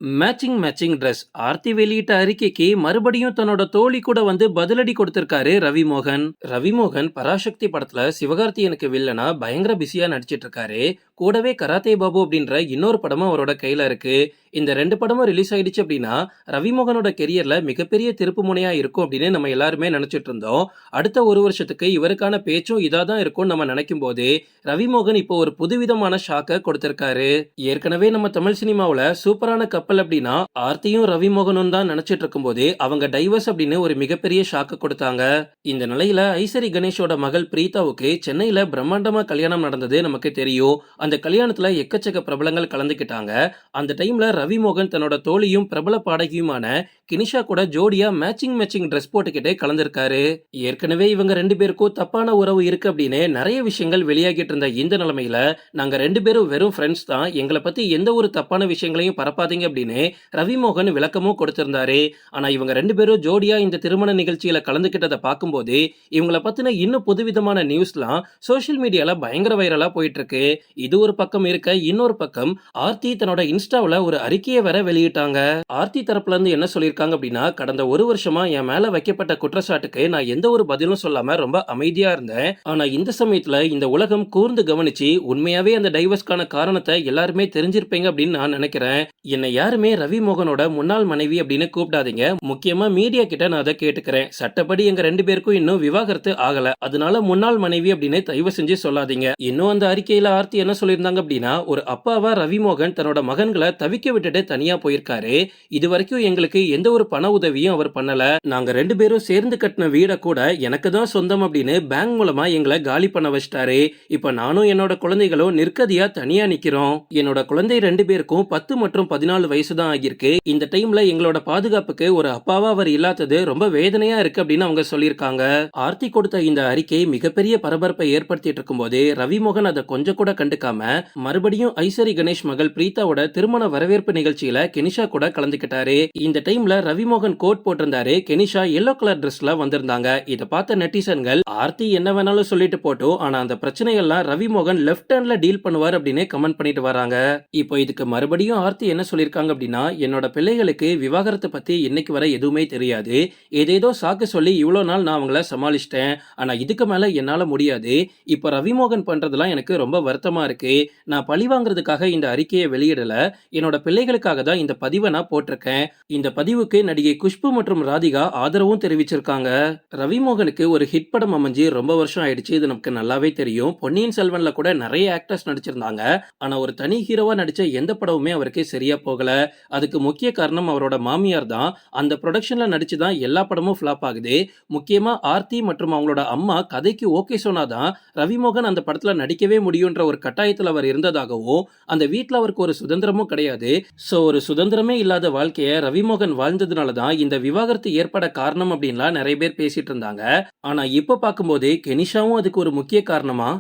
Matching matching dress Aarthi வெளியிட்ட அறிக்கைக்கு மறுபடியும் தன்னோட தோழி கூட வந்து பதிலடி கொடுத்திருக்காரு ரவிமோகன். ரவிமோகன் பராசக்தி படத்துல சிவகார்த்தியனுக்கு வில்லனா பயங்கர பிஸியா நடிச்சிட்டு இருக்காரு. கூடவே கராத்தே பாபு அப்படின்ற இன்னொரு படமும் அவரோட கையில இருக்கு. இந்த ரெண்டு படமும் ரிலீஸ் ஆயிடுச்சு அப்படின்னா ரவிமோகனோட கெரியர்ல மிகப்பெரிய திருப்பு முனையா இருக்கும் அப்படின்னு நம்ம எல்லாருமே நினைச்சிட்டு இருந்தோம். அடுத்த ஒரு வருஷத்துக்கு இவருக்கான பேச்சும் இதாதான் இருக்கும்னு நம்ம நினைக்கும் போது ரவிமோகன் இப்போ ஒரு புதுவிதமான ஷாக்க கொடுத்திருக்காரு. ஏற்கனவே நம்ம தமிழ் சினிமாவுல சூப்பரான கப்பல் அப்படின்னா ஆர்த்தியும் ரவிமோகனும் தான் நினைச்சிட்டு இருக்கும் போதே அவங்க டைவர்ஸ் அப்படின்னு ஒரு மிகப்பெரிய ஷாக்க கொடுத்தாங்க. இந்த நிலையில ஐசரி கணேஷோட மகள் பிரீதாவுக்கு சென்னையில பிரம்மாண்டமா கல்யாணம் நடந்தது நமக்கு தெரியும். அந்த கல்யாணத்துல எக்கச்சக்க பிரபலங்கள் கலந்துக்கிட்டாங்க. அந்த டைம்ல ரவிமோகன் தன்னோட தோழியும் பிரபல பாடகியுமான கினிஷா கூட ஜோடியா மேட்சிங் மேட்சிங் ட்ரெஸ் போட்டுக்கிட்டே கலந்திருக்காரு. ஏற்கனவே இவங்க ரெண்டு பேருக்கும் தப்பான உறவு இருக்கு அப்படின்னு நிறைய விஷயங்கள் வெளியாகிட்டு இருந்த இந்த நிலைமையில நாங்க ரெண்டு பேரும் வெறும் ஃப்ரெண்ட்ஸ் தான், எங்களை பத்தி எந்த ஒரு தப்பான விஷயங்களையும் பரப்பாதீங்க அப்படின்னு ரவிமோகன் விளக்கமும் கொடுத்திருந்தாரு. ஆனா இவங்க ரெண்டு பேரும் ஜோடியா இந்த திருமண நிகழ்ச்சியில கலந்துகிட்டதை பார்க்கும்போது இவங்களை பத்தின இன்னும் புதுவிதமான நியூஸ்லாம் சோசியல் மீடியால பயங்கர வைரலா போயிட்டு இருக்கு. இது ஒரு பக்கம் இருக்க, இன்னொரு பக்கம் ஆர்த்தி தன்னோட இன்ஸ்டாவுல ஒரு அறிக்கையை வேற வெளியிட்டாங்க. ஆர்த்தி தரப்புல இருந்து என்ன சொல்லியிருக்காங்க அப்படின்னா, கடந்த ஒரு வருஷமா என் மேல வைக்கப்பட்ட குற்றச்சாட்டுக்கு நான் எந்த ஒரு பதிலும் சொல்லாம ரொம்ப அமைதியா இருந்தேன். ஆனா இந்த சமயத்துல இந்த உலகம் கூர்ந்து கவனிச்சு உண்மையாவே அந்த டைவர்ஸ்க்கான காரணத்தை எல்லாருமே தெரிஞ்சிருப்பீங்க அப்படின்னு நான் நினைக்கிறேன். என்னை யாருமே ரவிமோகனோட முன்னாள் மனைவி அப்படின்னு கூப்பிடாதீங்க. முக்கியமா மீடியா கிட்ட நான் அதை கேட்டுக்கிறேன். சட்டப்படி எங்க ரெண்டு பேருக்கும் இன்னும் விவாகரத்து ஆகல, அதனால முன்னாள் மனைவி அப்படின்னு தயவு செஞ்சு சொல்லாதீங்க. இன்னும் அந்த அறிக்கையில ஆர்த்தி என்ன சொல்லியிருந்தாங்க அப்படின்னா, ஒரு அப்பாவா ரவிமோகன் தன்னோட மகன்களை தவிக்க விட்டுட்டு தனியா போயிருக்காரு. இது வரைக்கும் எங்களுக்கு எந்த ஒரு பண உதவியும் அவர் பண்ணல. நாங்க ரெண்டு பேரும் சேர்ந்து கட்டின வீட கூட எனக்கு தான் சொந்தம் அப்படின்னு பேங்க் மூலமா எங்களை காலி பண்ண வச்சிட்டாரு. இப்ப நானும் என்னோட குழந்தைகளும் நிற்கதியா தனியா நிக்கிறோம். என்னோட குழந்தை ரெண்டு பேருக்கும் 10 மற்றும் 14 வயசு தான் ஆகியிருக்கு. இந்த டைம்ல எங்களோட பாதுகாப்புக்கு ஒரு அப்பாவா அவர் இல்லாதது ரொம்ப வேதனையா இருக்கு அப்படின்னு அவங்க சொல்லியிருக்காங்க. ஆர்த்தி கொடுத்த இந்த அறிக்கை மிகப்பெரிய பரபரப்பை ஏற்படுத்திட்டு இருக்கும் போது ரவிமோகன் அதை கொஞ்சம் கூட கண்டுக்காம மறுபடியும் ஐசரி கணேஷ் மகள் பிரீதாவோட திருமண வரவேற்பு நிகழ்ச்சியில கெனிஷா கூட கலந்துக்கிட்டாரு. இந்த டைம்ல ரவிமோகன் கோட் போட்டிருந்தாரு. கெனிஷா எல்லோ கலர் ட்ரெஸ்ல வந்திருந்தாங்க. இதை பார்த்த நெட்டிசன்கள் ஆர்த்தி என்ன வேணாலும் சொல்லிட்டு போட்டோம், ஆனா அந்த பிரச்சனையெல்லாம் ரவிமோகன் லெஃப்ட் ஹேண்ட்ல டீல் பண்ணுவார் அப்படின்னு கமெண்ட் பண்ணிட்டு வராங்க. இப்போ இதுக்கு மறுபடியும் ஆர்த்தி என்ன சொல்லிருக்காங்க அப்படின்னா, என்னோட பிள்ளைகளுக்கு விவாகரத்தை பத்தி இன்னைக்கு வரை எதுவுமே தெரியாது. ஏதேதோ சாக்கு சொல்லி இவ்வளவு நாள் நான் அவங்கள சமாளிச்சிட்டேன். ஆனா இதுக்கு மேல என்னால முடியாது. இப்போ ரவிமோகன் பண்றதெல்லாம் எனக்கு ரொம்ப வருத்தமா இருக்கு. நான் பழி வாங்குறதுக்காக இந்த அறிக்கையை வெளியிடல, என்னோட பிள்ளைகளுக்காக தான் இந்த பதிவை நான் போட்டிருக்கேன். இந்த பதிவுக்கு நடிகை குஷ்பு மற்றும் ராதிகா ஆதரவும் தெரிவிச்சிருக்காங்க. ரவிமோகனுக்கு ஒரு ஹிட் படம் அமைஞ்சு ரொம்ப வருஷம் ஆயிடுச்சு, இது நமக்கு நல்லாவே தெரியும். பொன்னியின் செல்வன்ல கூட நிறைய ஆக்டர்ஸ் நடிச்சிருந்தாங்க. ஆனா ஒரு தனி ஹீரோவா நடிச்ச எந்த படமுமே அவருக்கு சரியா போகல. அதுக்கு முக்கிய காரணம் அவரோட மாமியார் தான். அந்த ப்ரொடக்ஷன்ல நடிச்சுதான் எல்லா படமும் ஃபிளாப் ஆகுது. முக்கியமா ஆர்த்தி மற்றும் அவங்களோட அம்மா கதைக்கு ஓகே சொன்னாதான் ரவிமோகன் அந்த படத்துல நடிக்கவே முடியும்ன்ற ஒரு கட்டாயத்தில் அவர் இருந்ததாகவும், அந்த வீட்டுல அவருக்கு ஒரு சுதந்திரமும் கிடையாது. சோ ஒரு சுதந்திரமே இல்லாத வாழ்க்கைய ரவிமோகன் வாழ்ந்ததுனாலதான் இந்த விவாகரத்து ஏற்பட காரணம் அப்படின்லாம் நிறைய பேர் பேசிட்டு இருந்தாங்க. ஆனா இப்ப பார்க்கும்போது கெனிஷாவும் அதுக்கு ஒரு முக்கிய காரணமா